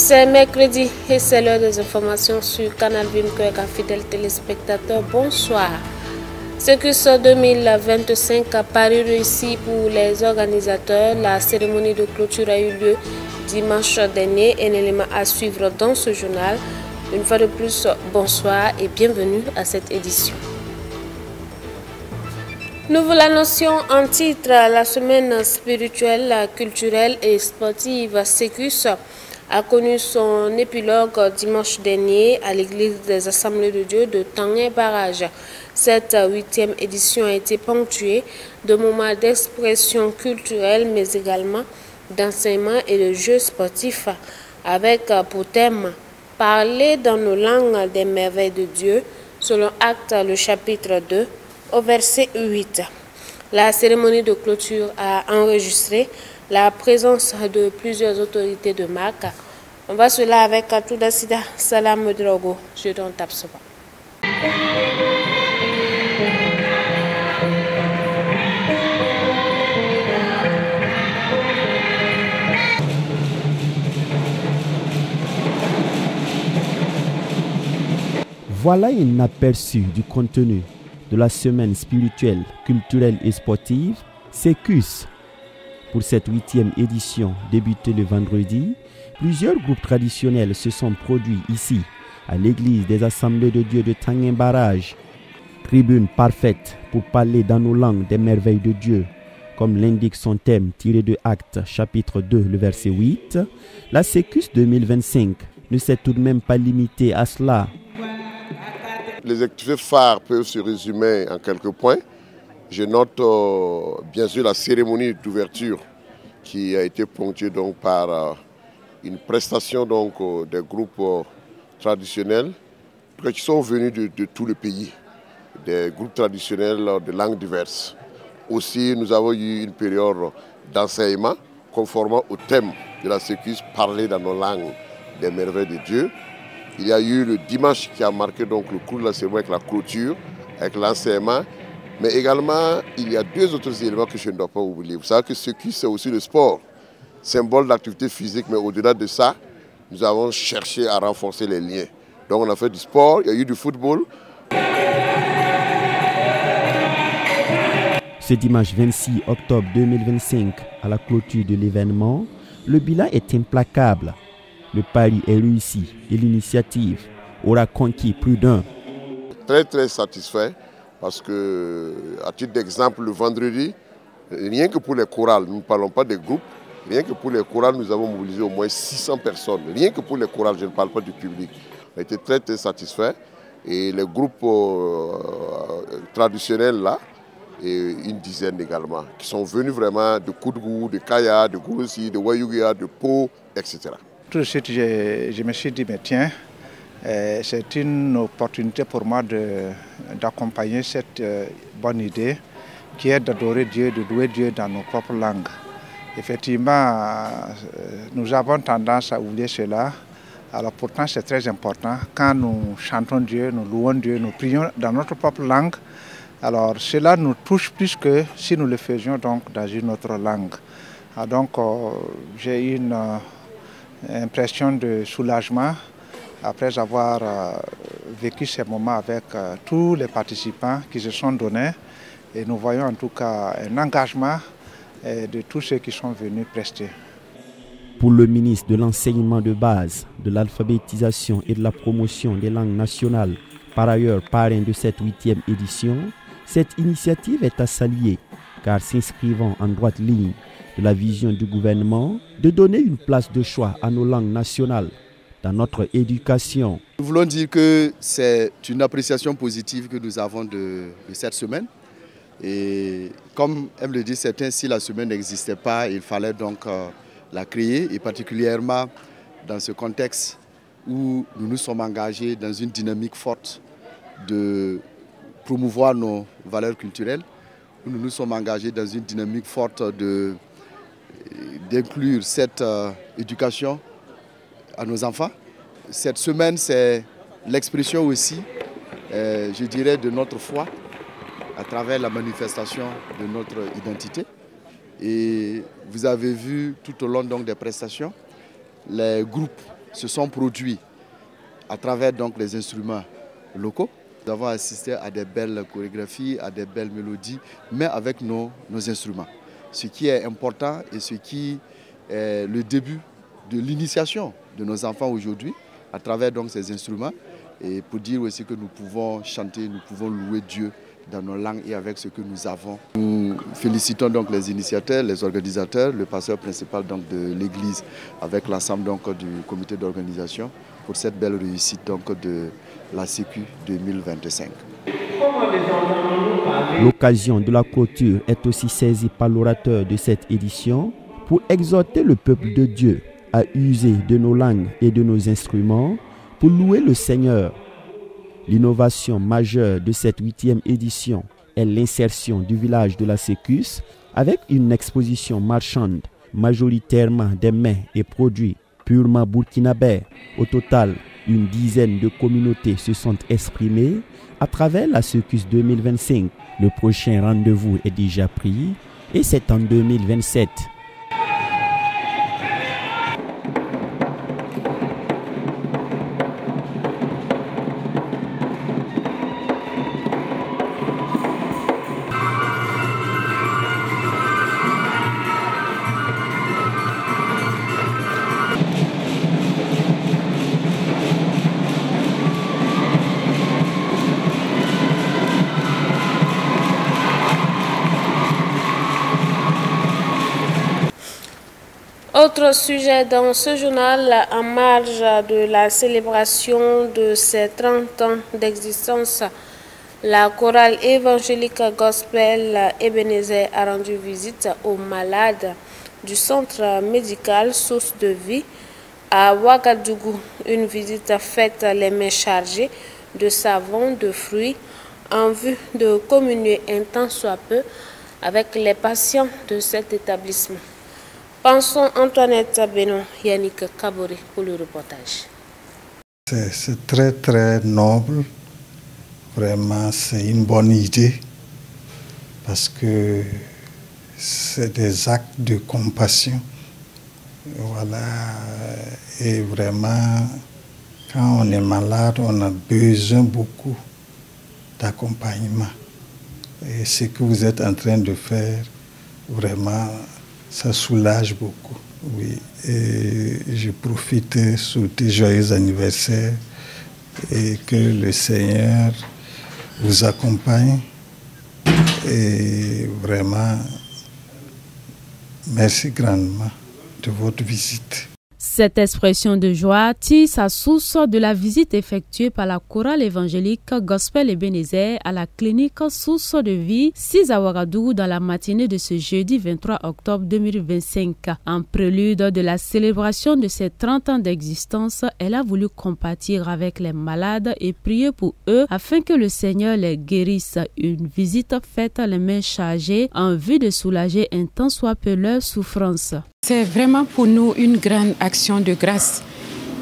C'est mercredi et c'est l'heure des informations sur Canal Vimkoeka. Fidèles téléspectateurs, bonsoir. Secus 2025 a paru réussi pour les organisateurs. La cérémonie de clôture a eu lieu dimanche dernier. Un élément à suivre dans ce journal. Une fois de plus, bonsoir et bienvenue à cette édition. Nous vous l'annoncions en titre, la semaine spirituelle, culturelle et sportive Secus a connu son épilogue dimanche dernier à l'église des Assemblées de Dieu de Tanguay Barrage. Cette 8e édition a été ponctuée de moments d'expression culturelle mais également d'enseignement et de jeux sportifs avec pour thème « Parler dans nos langues des merveilles de Dieu » selon Actes le chapitre 2 au verset 8. La cérémonie de clôture a enregistré la présence de plusieurs autorités de marque. On va cela avec Touda Sida Salam Drogo. Je donne Tapsoba. Voilà un aperçu du contenu de la semaine spirituelle, culturelle et sportive Secus. Pour cette 8e édition débutée le vendredi, plusieurs groupes traditionnels se sont produits ici, à l'église des Assemblées de Dieu de Tanguay Barrage. Tribune parfaite pour parler dans nos langues des merveilles de Dieu. Comme l'indique son thème tiré de Actes chapitre 2, le verset 8, la Secus 2025 ne s'est tout de même pas limitée à cela. Les activités phares peuvent se résumer en quelques points. Je note bien sûr la cérémonie d'ouverture qui a été ponctuée donc par une prestation donc, des groupes traditionnels qui sont venus de tout le pays, des groupes traditionnels de langues diverses. Aussi, nous avons eu une période d'enseignement conformément au thème de la Secus, parler dans nos langues des merveilles de Dieu. Il y a eu le dimanche qui a marqué donc le cours de la cérémonie avec la clôture, avec l'enseignement. Mais également, il y a deux autres éléments que je ne dois pas oublier. Vous savez que Secus, c'est aussi le sport, symbole d'activité physique. Mais au-delà de ça, nous avons cherché à renforcer les liens. Donc on a fait du sport, il y a eu du football. Ce dimanche 26 octobre 2025, à la clôture de l'événement, le bilan est implacable. Le pari est réussi et l'initiative aura conquis plus d'un. Très satisfait parce que, à titre d'exemple, le vendredi, rien que pour les chorales, nous ne parlons pas des groupes, rien que pour les chorales, nous avons mobilisé au moins 600 personnes. Rien que pour les chorales, je ne parle pas du public. On a été très satisfait. Et les groupes traditionnels là, et une dizaine également, qui sont venus vraiment de Koudgou, de Kaya, de Gourossi, de Wayougia, de Pau, etc. Tout de suite, je me suis dit, mais tiens, c'est une opportunité pour moi d'accompagner cette bonne idée qui est d'adorer Dieu, de louer Dieu dans nos propres langues. Effectivement, nous avons tendance à oublier cela. Alors pourtant, c'est très important. Quand nous chantons Dieu, nous louons Dieu, nous prions dans notre propre langue, alors cela nous touche plus que si nous le faisions donc dans une autre langue. Donc j'ai eu une impression de soulagement après avoir vécu ces moments avec tous les participants qui se sont donnés. Et nous voyons en tout cas un engagement de tous ceux qui sont venus prester. Pour le ministre de l'Enseignement de base, de l'alphabétisation et de la promotion des langues nationales, par ailleurs parrain de cette 8e édition, cette initiative est à saluer car s'inscrivant en droite ligne de la vision du gouvernement de donner une place de choix à nos langues nationales dans notre éducation. Nous voulons dire que c'est une appréciation positive que nous avons de cette semaine. Et comme elle le dit, c'est ainsi la semaine n'existait pas, il fallait donc la créer, et particulièrement dans ce contexte où nous nous sommes engagés dans une dynamique forte de promouvoir nos valeurs culturelles, où nous nous sommes engagés dans une dynamique forte d'inclure cette éducation à nos enfants. Cette semaine, c'est l'expression aussi, je dirais, de notre foi à travers la manifestation de notre identité. Et vous avez vu tout au long donc, des prestations, les groupes se sont produits à travers donc les instruments locaux. Nous avons assisté à des belles chorégraphies, à des belles mélodies, mais avec nos instruments. Ce qui est important et ce qui est le début de l'initiation de nos enfants aujourd'hui, à travers donc ces instruments, et pour dire aussi que nous pouvons chanter, nous pouvons louer Dieu dans nos langues et avec ce que nous avons. Nous félicitons donc les initiateurs, les organisateurs, le pasteur principal donc de l'église avec l'ensemble donc du comité d'organisation pour cette belle réussite donc de la Sécu 2025. L'occasion de la clôture est aussi saisie par l'orateur de cette édition pour exhorter le peuple de Dieu à user de nos langues et de nos instruments pour louer le Seigneur. L'innovation majeure de cette 8e édition est l'insertion du village de la Sécus avec une exposition marchande, majoritairement des mets et produits purement burkinabés. Au total, une dizaine de communautés se sont exprimées à travers la Sécus 2025. Le prochain rendez-vous est déjà pris et c'est en 2027. Autre sujet dans ce journal, en marge de la célébration de ses 30 ans d'existence, la chorale évangélique gospel Ebenezer a rendu visite aux malades du centre médical Source de Vie à Ouagadougou. Une visite faite les mains chargées de savons, de fruits, en vue de communier un tant soit peu avec les patients de cet établissement. Pensons Antoinette Benoît, Yannick Kabore pour le reportage. C'est très très noble, vraiment c'est une bonne idée parce que c'est des actes de compassion. Voilà, et vraiment quand on est malade, on a besoin beaucoup d'accompagnement. Et ce que vous êtes en train de faire, vraiment, ça soulage beaucoup, oui. Et je profite souhaiter joyeux anniversaire et que le Seigneur vous accompagne. Et vraiment, merci grandement de votre visite. Cette expression de joie tire sa source de la visite effectuée par la chorale évangélique Gospel Ebenezer à la clinique Source de Vie 6 à Ouagadougou dans la matinée de ce jeudi 23 octobre 2025. En prélude de la célébration de ses 30 ans d'existence, elle a voulu compatir avec les malades et prier pour eux afin que le Seigneur les guérisse. Une visite faite les mains chargées en vue de soulager un tant soit peu leur souffrance. C'est vraiment pour nous une grande action de grâce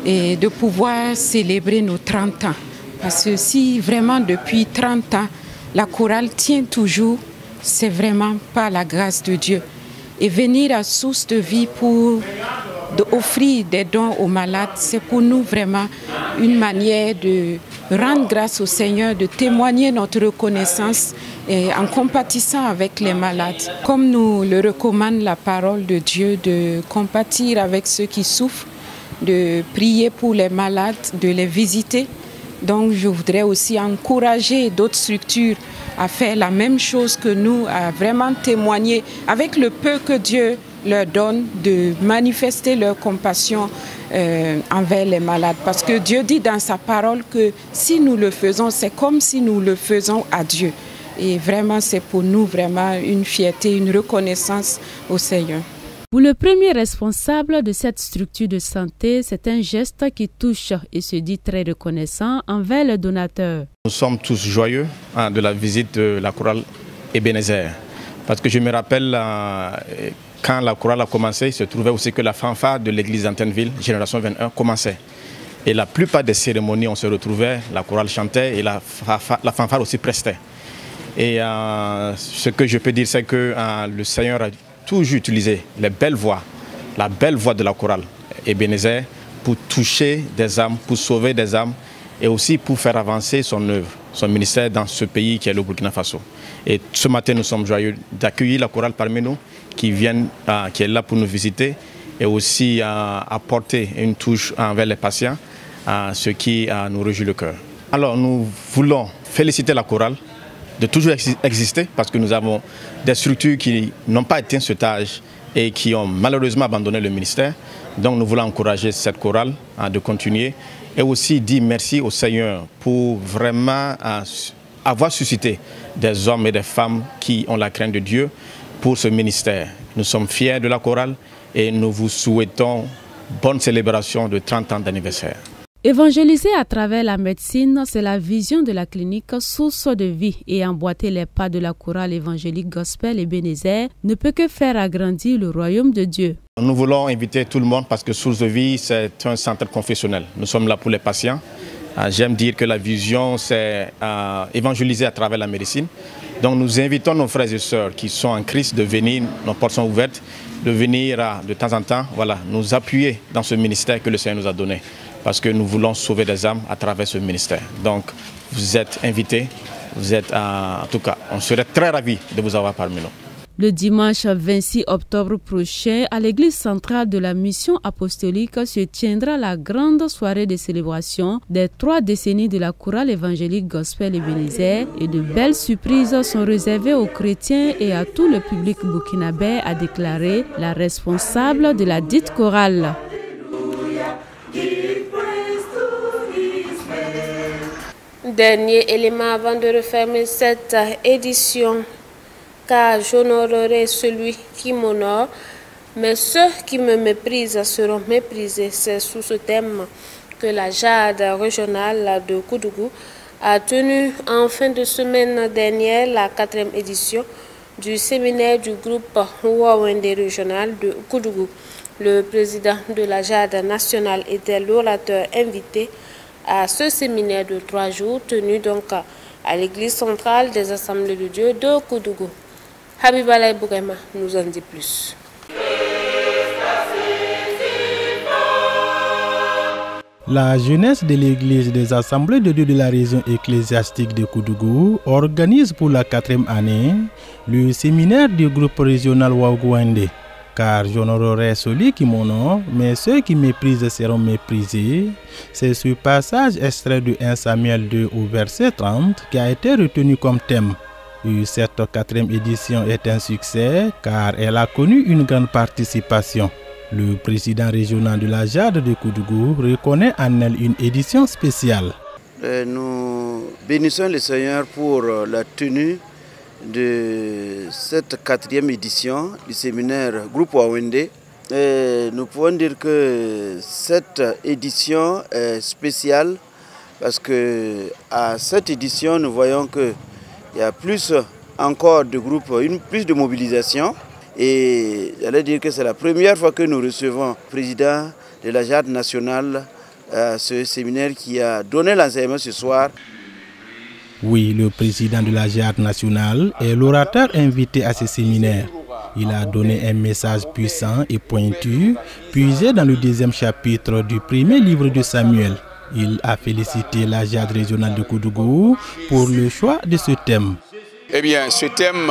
et de pouvoir célébrer nos 30 ans. Parce que si vraiment depuis 30 ans, la chorale tient toujours, c'est vraiment par la grâce de Dieu. Et venir à Source de Vie pour offrir des dons aux malades, c'est pour nous vraiment une manière de rendre grâce au Seigneur, de témoigner notre reconnaissance et en compatissant avec les malades. Comme nous le recommande la parole de Dieu, de compatir avec ceux qui souffrent, de prier pour les malades, de les visiter. Donc je voudrais aussi encourager d'autres structures à faire la même chose que nous, à vraiment témoigner avec le peu que Dieu leur donne, de manifester leur compassion envers les malades. Parce que Dieu dit dans sa parole que si nous le faisons, c'est comme si nous le faisons à Dieu. Et vraiment, c'est pour nous vraiment une fierté, une reconnaissance au Seigneur. Pour le premier responsable de cette structure de santé, c'est un geste qui touche et se dit très reconnaissant envers le donateur. Nous sommes tous joyeux de la visite de la chorale Ebenezer. Parce que je me rappelle, quand la chorale a commencé, il se trouvait aussi que la fanfare de l'église d'Antenneville, Génération 21, commençait. Et la plupart des cérémonies, on se retrouvait, la chorale chantait et la fanfare aussi prestait. Et ce que je peux dire, c'est que le Seigneur a toujours utilisé les belles voix, la belle voix de la chorale Ebenezer pour toucher des âmes, pour sauver des âmes et aussi pour faire avancer son œuvre, son ministère dans ce pays qui est le Burkina Faso. Et ce matin, nous sommes joyeux d'accueillir la chorale parmi nous qui est là pour nous visiter et aussi apporter une touche envers les patients, ce qui nous réjouit le cœur. Alors nous voulons féliciter la chorale de toujours exister parce que nous avons des structures qui n'ont pas atteint cet âge et qui ont malheureusement abandonné le ministère. Donc nous voulons encourager cette chorale de continuer et aussi dire merci au Seigneur pour vraiment avoir suscité des hommes et des femmes qui ont la crainte de Dieu pour ce ministère. Nous sommes fiers de la chorale et nous vous souhaitons bonne célébration de 30 ans d'anniversaire. Évangéliser à travers la médecine, c'est la vision de la clinique Source de Vie et emboîter les pas de la chorale évangélique Gospel Ebenezer ne peut que faire agrandir le royaume de Dieu. Nous voulons inviter tout le monde parce que Source de Vie, c'est un centre confessionnel. Nous sommes là pour les patients. J'aime dire que la vision, c'est évangéliser à travers la médecine. Donc nous invitons nos frères et sœurs qui sont en Christ de venir, nos portes sont ouvertes, de venir de temps en temps, nous appuyer dans ce ministère que le Seigneur nous a donné. Parce que nous voulons sauver des âmes à travers ce ministère. Donc, vous êtes invités, en tout cas, on serait très ravis de vous avoir parmi nous. Le dimanche 26 octobre prochain, à l'église centrale de la mission apostolique se tiendra la grande soirée de célébration des 3 décennies de la chorale évangélique Gospel Ebenezer et de belles surprises sont réservées aux chrétiens et à tout le public burkinabé, a déclaré la responsable de la dite chorale. Dernier élément avant de refermer cette édition, car j'honorerai celui qui m'honore, mais ceux qui me méprisent seront méprisés. C'est sous ce thème que la JAD régionale de Koudougou a tenu en fin de semaine dernière la 4e édition du séminaire du groupe Wawende régional de Koudougou. Le président de la JAD nationale était l'orateur invité à ce séminaire de 3 jours tenu donc à l'église centrale des Assemblées de Dieu de Koudougou. Habibalay Bourema nous en dit plus. La jeunesse de l'église des Assemblées de Dieu de la région ecclésiastique de Koudougou organise pour la 4e année le séminaire du groupe régional Wawende. Car j'honorerai celui qui m'honore, mais ceux qui méprisent seront méprisés. C'est ce passage extrait de 1 Samuel 2 au verset 30 qui a été retenu comme thème. Et cette 4e édition est un succès car elle a connu une grande participation. Le président régional de la JAD de Koudougou reconnaît en elle une édition spéciale. Nous bénissons le Seigneur pour la tenue de cette 4e édition du séminaire Groupe Wawende. Nous pouvons dire que cette édition est spéciale parce que à cette édition, nous voyons qu'il y a plus encore de groupes, plus de mobilisation. Et j'allais dire que c'est la première fois que nous recevons le président de la JAD nationale à ce séminaire qui a donné l'enseignement ce soir. Oui, le président de la JAD nationale est l'orateur invité à ce séminaire. Il a donné un message puissant et pointu, puisé dans le 2e chapitre du 1er livre de Samuel. Il a félicité la JAD régionale de Koudougou pour le choix de ce thème. Eh bien, ce thème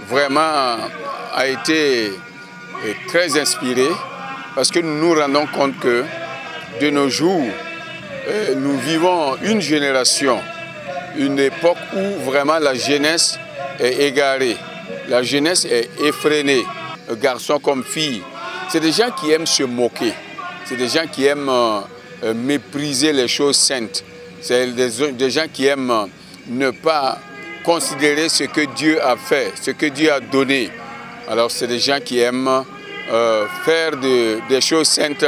vraiment a été très inspiré parce que nous nous rendons compte que de nos jours, nous vivons une génération, une époque où vraiment la jeunesse est égarée, la jeunesse est effrénée, garçons comme filles. C'est des gens qui aiment se moquer, c'est des gens qui aiment mépriser les choses saintes, c'est des gens qui aiment ne pas considérer ce que Dieu a fait, ce que Dieu a donné. Alors c'est des gens qui aiment faire des choses saintes,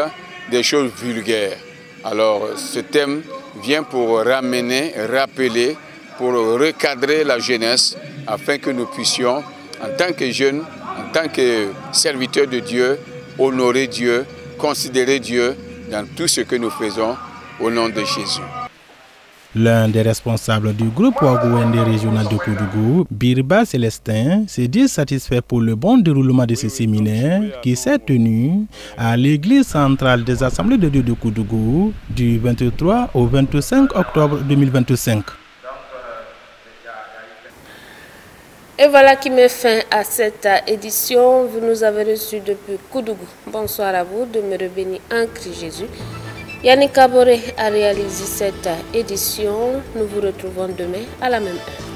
des choses vulgaires. Alors ce thème vient pour ramener, rappeler, pour recadrer la jeunesse afin que nous puissions, en tant que jeunes, en tant que serviteurs de Dieu, honorer Dieu, considérer Dieu dans tout ce que nous faisons au nom de Jésus. L'un des responsables du groupe Waguwende régional de Koudougou, Birba Célestin, s'est dit satisfait pour le bon déroulement de ce séminaire qui s'est tenu à l'église centrale des Assemblées de Dieu de Koudougou du 23 au 25 octobre 2025. Et voilà qui met fin à cette édition. Vous nous avez reçus depuis Koudougou. Bonsoir à vous, demeurez bénis en Christ Jésus. Yannick Kaboré a réalisé cette édition. Nous vous retrouvons demain à la même heure.